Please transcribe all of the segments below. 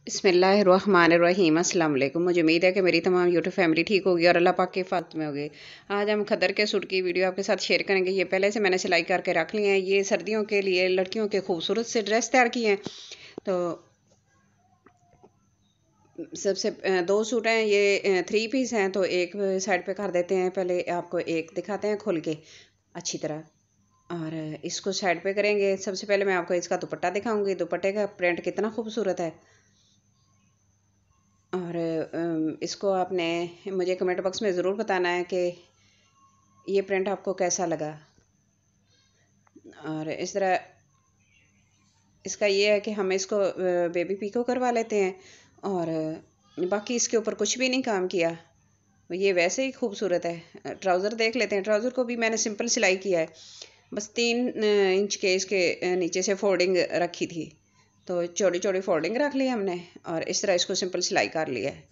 बिस्मिल्लाहिर्रहमानिर्रहीम अस्सलाम वालेकुम। मुझे उम्मीद है कि मेरी तमाम यूट्यूब फैमिली ठीक होगी और अल्लाह पाक के फात में होगी। आज हम खदर के सूट की वीडियो आपके साथ शेयर करेंगे। ये पहले से मैंने सिलाई करके रख लिए हैं। ये सर्दियों के लिए लड़कियों के खूबसूरत से ड्रेस तैयार किए हैं। तो सबसे दो सूट हैं, ये 3 पीस हैं। तो एक साइड पे कर देते हैं। पहले आपको एक दिखाते हैं खोल के अच्छी तरह, और इसको साइड पे करेंगे। सबसे पहले मैं आपको इसका दुपट्टा दिखाऊंगी। दुपट्टे का प्रिंट कितना खूबसूरत है। और इसको आपने मुझे कमेंट बॉक्स में ज़रूर बताना है कि ये प्रिंट आपको कैसा लगा। और इस तरह इसका ये है कि हम इसको बेबी पिको करवा लेते हैं, और बाकी इसके ऊपर कुछ भी नहीं काम किया। ये वैसे ही खूबसूरत है। ट्राउज़र देख लेते हैं। ट्राउज़र को भी मैंने सिंपल सिलाई किया है। बस 3 इंच के इसके नीचे से फोल्डिंग रखी थी। तो चौड़ी चौड़ी फोल्डिंग रख ली हमने, और इस तरह इसको सिंपल सिलाई कर लिया है।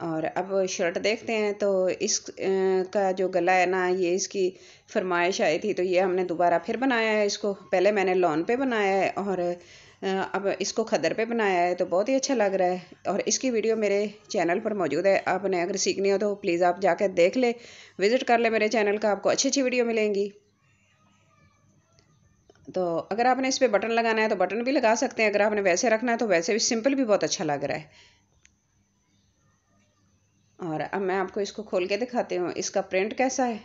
और अब शर्ट देखते हैं। तो इस का जो गला है ना, ये इसकी फरमाइश आई थी, तो ये हमने दोबारा फिर बनाया है। इसको पहले मैंने लॉन पे बनाया है, और अब इसको खदर पे बनाया है। तो बहुत ही अच्छा लग रहा है। और इसकी वीडियो मेरे चैनल पर मौजूद है। आपने अगर सीखनी हो तो प्लीज़ आप जाकर देख ले, विज़िट कर ले मेरे चैनल का। आपको अच्छी अच्छी वीडियो मिलेंगी। तो अगर आपने इस पर बटन लगाना है तो बटन भी लगा सकते हैं। अगर आपने वैसे रखना है तो वैसे भी सिंपल भी बहुत अच्छा लग रहा है। और अब मैं आपको इसको खोल के दिखाती हूँ इसका प्रिंट कैसा है,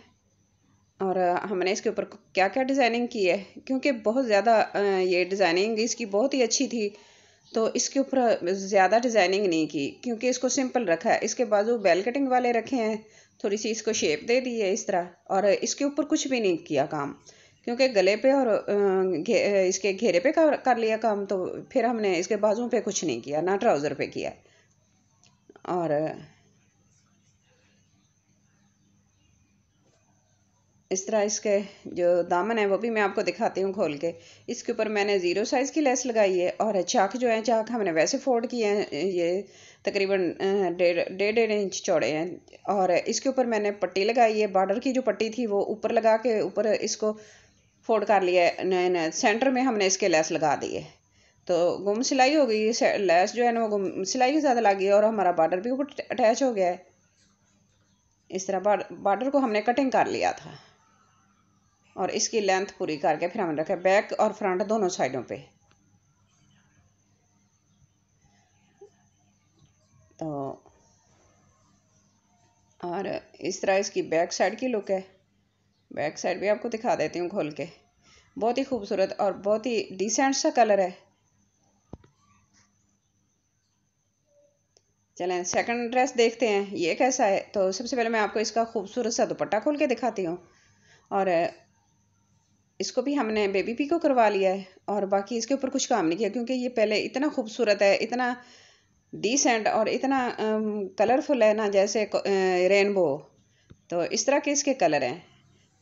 और हमने इसके ऊपर क्या क्या डिज़ाइनिंग की है। क्योंकि बहुत ज़्यादा ये डिज़ाइनिंग इसकी बहुत ही अच्छी थी, तो इसके ऊपर ज़्यादा डिज़ाइनिंग नहीं की, क्योंकि इसको सिंपल रखा है। इसके बाजू बेल कटिंग वाले रखे हैं, थोड़ी सी इसको शेप दे दी है इस तरह। और इसके ऊपर कुछ भी नहीं किया काम, क्योंकि गले पे और इसके घेरे पे कर लिया काम। तो फिर हमने इसके बाजू पे कुछ नहीं किया, ना ट्राउज़र पे किया। और इस तरह इसके जो दामन है वो भी मैं आपको दिखाती हूँ खोल के। इसके ऊपर मैंने 0 साइज़ की लेस लगाई है, और चाक जो है, चाक हमने वैसे फोल्ड किए हैं। ये तकरीबन 1.5 इंच चौड़े हैं। और इसके ऊपर मैंने पट्टी लगाई है। बॉर्डर की जो पट्टी थी वो ऊपर लगा के ऊपर इसको फोल्ड कर लिया है। सेंटर में हमने इसके लेस लगा दी है। तो गुम सिलाई हो गई। लेस जो है ना वो गुम सिलाई ज़्यादा लगी है, और हमारा बॉर्डर भी ऊपर अटैच हो गया है। इस तरह बॉर्डर को हमने कटिंग कर लिया था, और इसकी लेंथ पूरी करके फिर हमने रखा बैक और फ्रंट दोनों साइडों पे। तो और इस तरह इसकी बैक साइड की लुक है। बैक साइड भी आपको दिखा देती हूँ खोल के। बहुत ही खूबसूरत और बहुत ही डिसेंट सा कलर है। चलें सेकंड ड्रेस देखते हैं ये कैसा है। तो सबसे पहले मैं आपको इसका खूबसूरत सा दुपट्टा खोल के दिखाती हूँ। और इसको भी हमने बेबी पिको करवा लिया है, और बाकी इसके ऊपर कुछ काम नहीं किया, क्योंकि ये पहले इतना खूबसूरत है, इतना डिसेंट और इतना कलरफुल है ना, जैसे रेनबो। तो इस तरह के इसके कलर हैं।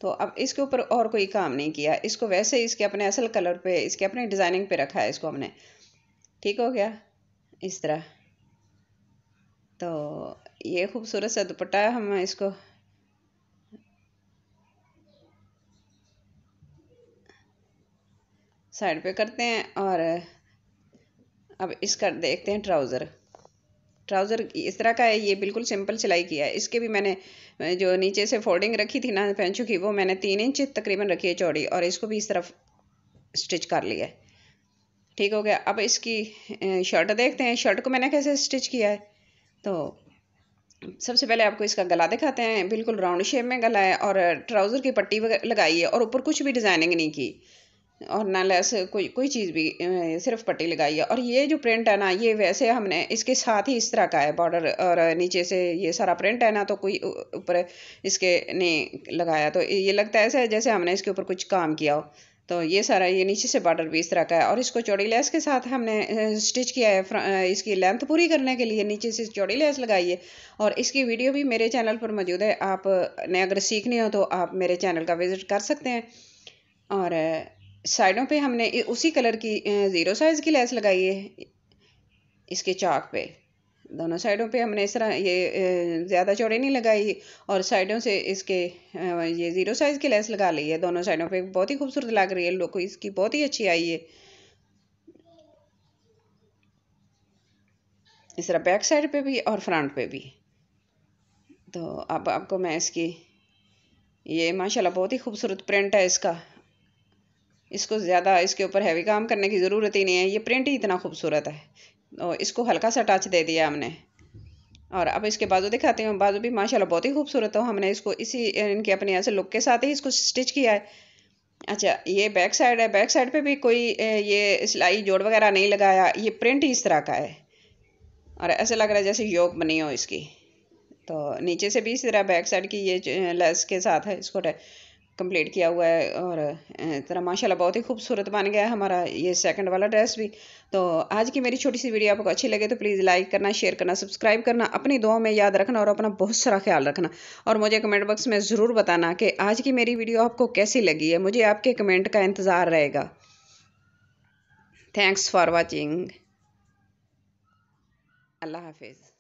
तो अब इसके ऊपर और कोई काम नहीं किया। इसको वैसे ही इसके अपने असल कलर पे, इसके अपने डिज़ाइनिंग पे रखा है इसको हमने। ठीक हो गया इस तरह। तो ये खूबसूरत सा दुपट्टा है। हम इसको साइड पे करते हैं, और अब इसका देखते हैं ट्राउज़र। ट्राउज़र इस तरह का है। ये बिल्कुल सिंपल सिलाई किया है। इसके भी मैंने जो नीचे से फोल्डिंग रखी थी ना पेंचों की, वो मैंने 3 इंच तकरीबन रखी है चौड़ी, और इसको भी इस तरफ स्टिच कर लिया है। ठीक हो गया। अब इसकी शर्ट देखते हैं, शर्ट को मैंने कैसे स्टिच किया है। तो सबसे पहले आपको इसका गला दिखाते हैं। बिल्कुल राउंड शेप में गला है, और ट्राउज़र की पट्टी लगाई है, और ऊपर कुछ भी डिज़ाइनिंग नहीं की, और ना लेस कोई कोई चीज़ भी, सिर्फ पट्टी लगाई है। और ये जो प्रिंट है ना, ये वैसे हमने इसके साथ ही इस तरह का है बॉर्डर, और नीचे से ये सारा प्रिंट है ना, तो कोई ऊपर इसके नहीं लगाया। तो ये लगता है ऐसा जैसे हमने इसके ऊपर कुछ काम किया हो। तो ये सारा, ये नीचे से बॉर्डर भी इस तरह का है, और इसको चौड़ी लेस के साथ हमने स्टिच किया है। इसकी लेंथ पूरी करने के लिए नीचे से चौड़ी लेस लगाई है। और इसकी वीडियो भी मेरे चैनल पर मौजूद है। आपने अगर सीखनी हो तो आप मेरे चैनल का विज़िट कर सकते हैं। और साइडों पे हमने उसी कलर की 0 साइज़ की लेस लगाई है इसके चाक पे। दोनों साइडों पे हमने इस तरह ये ज़्यादा चौड़ी नहीं लगाई, और साइडों से इसके ये 0 साइज़ की लेस लगा ली है दोनों साइडों पे। बहुत ही खूबसूरत लग रही है, लुक इसकी बहुत ही अच्छी आई है। इस तरह बैक साइड पे भी और फ्रंट पे भी। तो अब आपको मैं इसकी, ये माशाल्लाह बहुत ही खूबसूरत प्रिंट है इसका। इसको ज़्यादा इसके ऊपर हैवी काम करने की ज़रूरत ही नहीं है, ये प्रिंट ही इतना खूबसूरत है। तो इसको हल्का सा टच दे दिया हमने। और अब इसके बाजू दिखाती हूँ, बाजू भी माशाल्लाह बहुत ही खूबसूरत हो। हमने इसको इसी इनके अपने ऐसे लुक के साथ ही इसको स्टिच किया है। अच्छा, ये बैक साइड है, बैक साइड पे भी कोई ये सिलाई जोड़ वगैरह नहीं लगाया, ये प्रिंट ही इस तरह का है और ऐसे लग रहा है जैसे योक बनी हो इसकी। तो नीचे से भी इसी तरह बैक साइड की ये लेस के साथ है, इसको कंप्लीट किया हुआ है। और इस तरह माशाल्लाह बहुत ही खूबसूरत बन गया है हमारा ये सेकंड वाला ड्रेस भी। तो आज की मेरी छोटी सी वीडियो आपको अच्छी लगे तो प्लीज़ लाइक करना, शेयर करना, सब्सक्राइब करना, अपनी दुआओं में याद रखना और अपना बहुत सारा ख्याल रखना। और मुझे कमेंट बॉक्स में ज़रूर बताना कि आज की मेरी वीडियो आपको कैसी लगी है। मुझे आपके कमेंट का इंतज़ार रहेगा। Thanks for watching. अल्लाह हाफिज़।